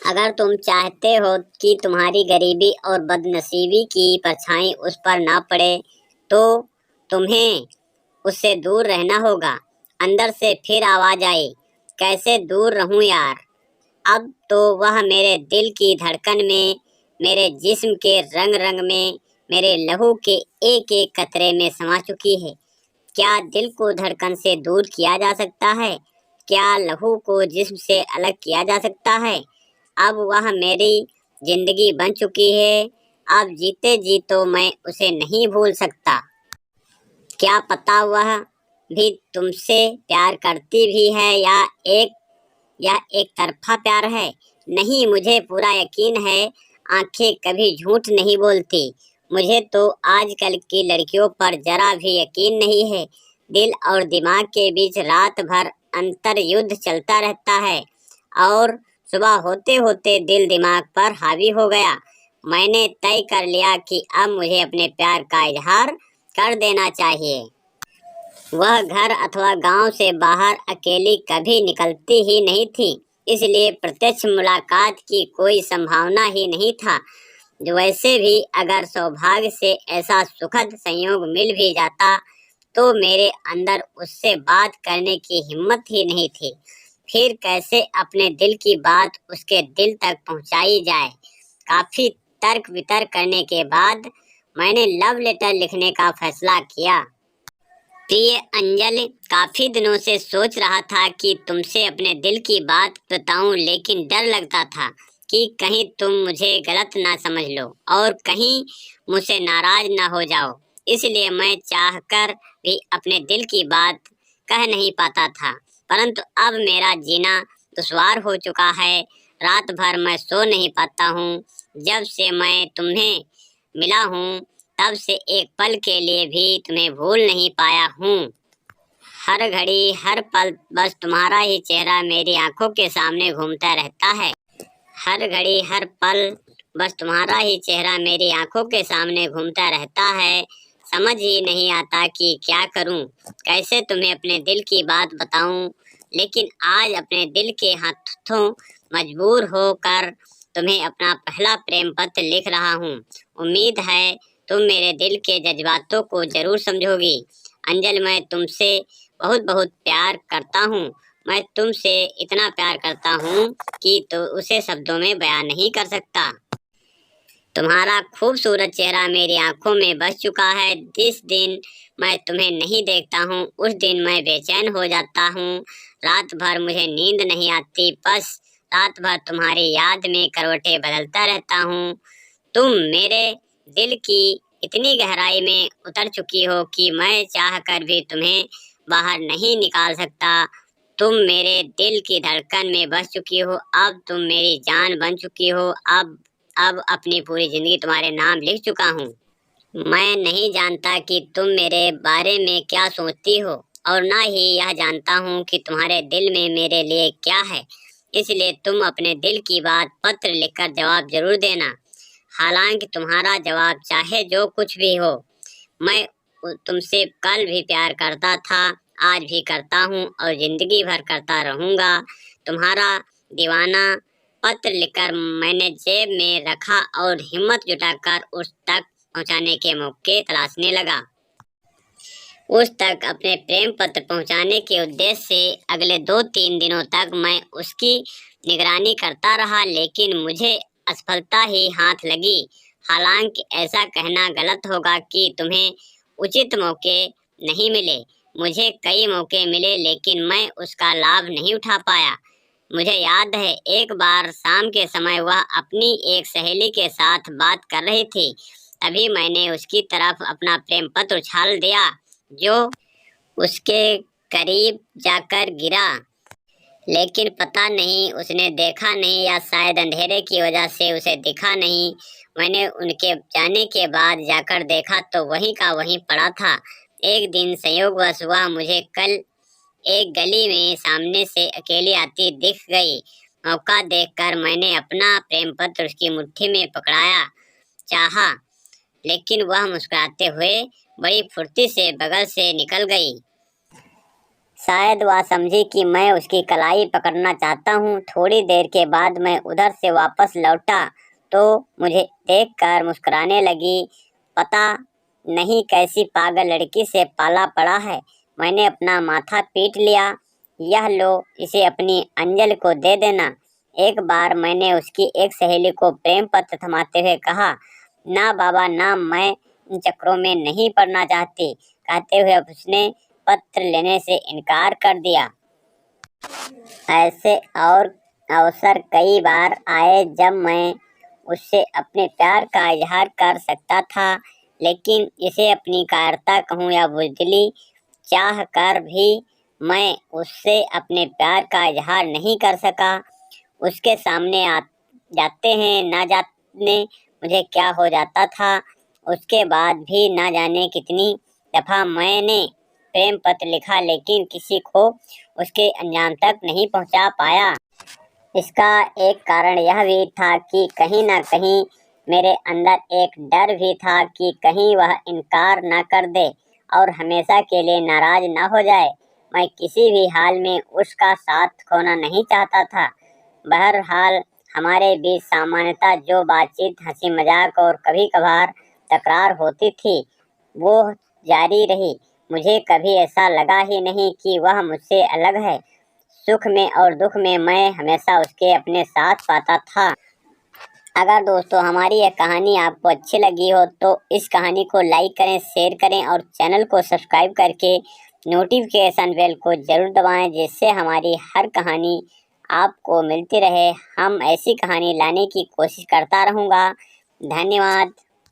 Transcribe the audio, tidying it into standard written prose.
अगर तुम चाहते हो कि तुम्हारी गरीबी और बदनसीबी की परछाई उस पर ना पड़े तो तुम्हें उससे दूर रहना होगा। अंदर से फिर आवाज आई, कैसे दूर रहूं यार। अब तो वह मेरे दिल की धड़कन में, मेरे जिस्म के रंग रंग में, मेरे लहू के एक एक कतरे में समा चुकी है। क्या दिल को धड़कन से दूर किया जा सकता है? क्या लहू को जिस्म से अलग किया जा सकता है? अब वह मेरी जिंदगी बन चुकी है। अब जीते जी तो मैं उसे नहीं भूल सकता। क्या पता वह भी तुमसे प्यार करती भी है या एक तरफा प्यार है। नहीं, मुझे पूरा यकीन है। आंखें कभी झूठ नहीं बोलती। मुझे तो आजकल की लड़कियों पर जरा भी यकीन नहीं है। दिल और दिमाग के बीच रात भर अंतर युद्ध चलता रहता है और सुबह होते होते दिल दिमाग पर हावी हो गया। मैंने तय कर लिया कि अब मुझे अपने प्यार का इजहार कर देना चाहिए। वह घर अथवा गांव से बाहर अकेली कभी निकलती ही नहीं थी, इसलिए प्रत्यक्ष मुलाकात की कोई संभावना ही नहीं था। जो वैसे भी अगर सौभाग्य से ऐसा सुखद संयोग मिल भी जाता तो मेरे अंदर उससे बात करने की हिम्मत ही नहीं थी। फिर कैसे अपने दिल की बात उसके दिल तक पहुंचाई जाए। काफी तर्क वितर्क करने के बाद मैंने लव लेटर लिखने का फैसला किया। प्रिय अंजलि, काफी दिनों से सोच रहा था कि तुमसे अपने दिल की बात बताऊं, लेकिन डर लगता था कि कहीं तुम मुझे गलत ना समझ लो और कहीं मुझसे नाराज ना हो जाओ। इसलिए मैं चाहकर भी अपने दिल की बात कह नहीं पाता था। परंतु अब मेरा जीना दुश्वार हो चुका है। रात भर मैं सो नहीं पाता हूँ। जब से मैं तुम्हें मिला हूँ तब से एक पल के लिए भी तुम्हें भूल नहीं पाया हूँ। हर घड़ी हर पल बस तुम्हारा ही चेहरा मेरी आंखों के सामने घूमता रहता है। हर घड़ी हर पल बस तुम्हारा ही चेहरा मेरी आंखों के सामने घूमता रहता है। समझ ही नहीं आता कि क्या करूं, कैसे तुम्हें अपने दिल की बात बताऊं। लेकिन आज अपने दिल के हाथों मजबूर होकर तुम्हें अपना पहला प्रेम पत्र लिख रहा हूं। उम्मीद है तुम मेरे दिल के जज्बातों को जरूर समझोगी। अंजल, मैं तुमसे बहुत बहुत प्यार करता हूँ। मैं तुमसे इतना प्यार करता हूँ कि तो उसे शब्दों में बयान नहीं कर सकता। तुम्हारा खूबसूरत चेहरा मेरी आंखों में बस चुका है। जिस दिन मैं तुम्हें नहीं देखता हूँ उस दिन मैं बेचैन हो जाता हूँ। रात भर मुझे नींद नहीं आती, बस रात भर तुम्हारी याद में करवटें बदलता रहता हूँ। तुम मेरे दिल की इतनी गहराई में उतर चुकी हो कि मैं चाह कर भी तुम्हें बाहर नहीं निकाल सकता। तुम मेरे दिल की धड़कन में बस चुकी हो। अब तुम मेरी जान बन चुकी हो। अब अपनी पूरी जिंदगी तुम्हारे नाम लिख चुका हूँ। मैं नहीं जानता कि तुम मेरे बारे में क्या सोचती हो और ना ही यह जानता हूँ कि तुम्हारे दिल में मेरे लिए क्या है। इसलिए तुम अपने दिल की बात पत्र लिखकर जवाब जरूर देना। हालांकि तुम्हारा जवाब चाहे जो कुछ भी हो, मैं तुमसे कल भी प्यार करता था, आज भी करता हूँ और जिंदगी भर करता रहूँगा। तुम्हारा दीवाना। पत्र लिखकर मैंने जेब में रखा और हिम्मत जुटाकर उस तक पहुँचाने के मौके तलाशने लगा। उस तक अपने प्रेम पत्र पहुँचाने के उद्देश्य से अगले 2-3 दिनों तक मैं उसकी निगरानी करता रहा, लेकिन मुझे असफलता ही हाथ लगी। हालांकि ऐसा कहना गलत होगा कि तुम्हें उचित मौके नहीं मिले। मुझे कई मौके मिले लेकिन मैं उसका लाभ नहीं उठा पाया। मुझे याद है एक बार शाम के समय वह अपनी एक सहेली के साथ बात कर रही थी। तभी मैंने उसकी तरफ अपना प्रेम पत्र उछाल दिया जो उसके करीब जाकर गिरा। लेकिन पता नहीं उसने देखा नहीं या शायद अंधेरे की वजह से उसे दिखा नहीं। मैंने उनके जाने के बाद जाकर देखा तो वहीं का वहीं पड़ा था। एक दिन संयोगवश वह मुझे कल एक गली में सामने से अकेली आती दिख गई। मौका देखकर मैंने अपना प्रेम पत्र उसकी मुट्ठी में पकड़ाया चाहा, लेकिन वह मुस्कुराते हुए बड़ी फुर्ती से बगल से निकल गई। शायद वह समझी कि मैं उसकी कलाई पकड़ना चाहता हूँ। थोड़ी देर के बाद मैं उधर से वापस लौटा तो मुझे देखकर मुस्कुराने लगी। पता नहीं कैसी पागल लड़की से पाला पड़ा है। मैंने अपना माथा पीट लिया। यह लो, इसे अपनी अंजल को दे देना। एक बार मैंने उसकी एक सहेली को प्रेम पत्र थमाते हुए कहा, ना बाबा ना, मैं इन चक्करों में नहीं पड़ना चाहती। कहते हुए उसने पत्र लेने से इनकार कर दिया। ऐसे और अवसर कई बार आए जब मैं उससे अपने प्यार का इजहार कर सकता था, लेकिन इसे अपनी कायरता कहूँ या बुज़दिली चाह कर भी मैं उससे अपने प्यार का इजहार नहीं कर सका। उसके सामने आ जाते हैं ना जाने मुझे क्या हो जाता था। उसके बाद भी ना जाने कितनी दफ़ा मैंने प्रेम पत्र लिखा, लेकिन किसी को उसके अंजाम तक नहीं पहुंचा पाया। इसका एक कारण यह भी था कि कहीं ना कहीं मेरे अंदर एक डर भी था कि कहीं वह इनकार ना कर दे और हमेशा के लिए नाराज ना हो जाए। मैं किसी भी हाल में उसका साथ खोना नहीं चाहता था। बहरहाल हमारे बीच सामान्यतः जो बातचीत, हंसी मजाक और कभी कभार तकरार होती थी, वो जारी रही। मुझे कभी ऐसा लगा ही नहीं कि वह मुझसे अलग है। सुख में और दुख में मैं हमेशा उसके अपने साथ पाता था। अगर दोस्तों हमारी यह कहानी आपको अच्छी लगी हो तो इस कहानी को लाइक करें, शेयर करें और चैनल को सब्सक्राइब करके नोटिफिकेशन बेल को ज़रूर दबाएं, जिससे हमारी हर कहानी आपको मिलती रहे। हम ऐसी कहानी लाने की कोशिश करता रहूँगा। धन्यवाद।